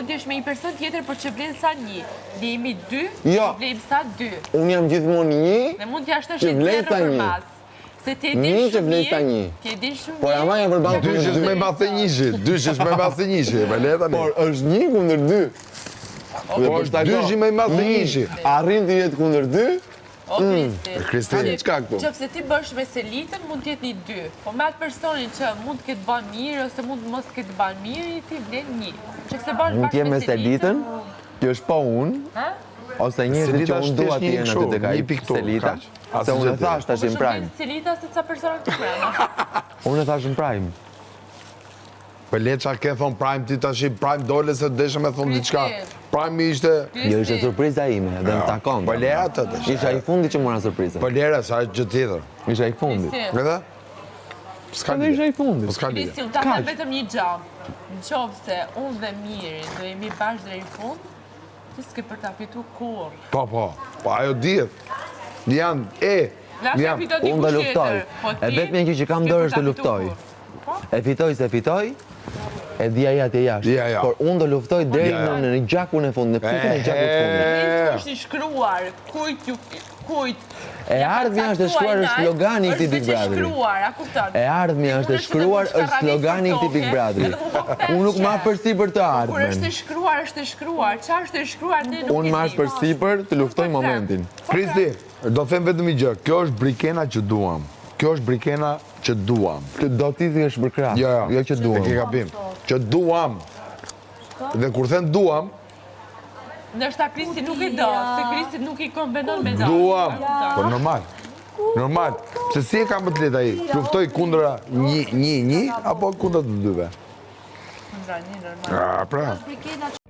mund t'jesh me një person tjetër për që vlen sa një. Ne jemi 2, vlejmë sa 2. Unë jam gjithmonë 1, dhe mund t'ja shtosh e zero për mas. Se ti e din shumë mirë, ti e din shumë mirë. Por ama janë përballë Dysh është me mbase njëshi, dysh është me mbase njëshi, me leta një. Por është 1 kundër 2. Por dysh me mbase njëshi. Arrin të jetë kundër 2. O, Kristi, çka këtu? Qofse ti bësh me Selitën, mund t'jetë një 2. Po me atë personin që mund të ketë ban mirë, ose mund mos të ketë ban mirë, ti vlen 1. Që se bash Mund bashkë t'jem me me Selitën, që është po unë, ose njerëzit që unë dua t'jenë aty tek ai Selita. Se unë e thash tash në prime. Selita se ca persona të prema. Unë e thash në prime. Për leqa ke thonë prime, ti tash prime dole se deshe me thonë diçka. Prime ishte... Jo, ishte surpriza ime, dhe më takon. Për lera të të Isha i fundi që mora surpriza. Për lera, sa është gjë tjetër. Isha i fundi. Edhe? S'ka Edhe isha i fundi. S'ka lidhje. Krisi, unë ta them vetëm një gjam. Në qofë se unë dhe Miri do jemi bashkë dhe i fund, ti s'ke për ta fitu kur. Po, ajo dihet. Janë, Unë do luftoj. E vetëm që kam dorë është të luftoj. E fitoj se fitoj, e dhja jatë e jashtë. Por unë do luftoj deri në gjakun e fundit, në pikën e gjakut fundit. Nisë është i shkruar, kujt. E ardhmja është e shkruar është slogani i këtij Big Brotheri. E ardhmja është e shkruar është slogani i këtij Big Brotheri. Unë nuk marr përsipër të ardhmen. Kur është e shkruar, është e shkruar. Çfarë është e shkruar ne nuk e di. Unë marr përsipër të luftoj momentin. Kristi, do them vetëm një gjë. Kjo është brikena që duam. Kjo është brikena që duam. Do t'i thjesht për krah. Jo që duam. E ke gabim. Që duam. Dhe kur them duam, ndoshta Kristi nuk e do, se Kristi nuk i kombendon me do. Duam. Po normal. Normal. Se si e kam më të lehtë ai? Luftoj kundra një apo kundra të dyve? Kundra një normal. Pra.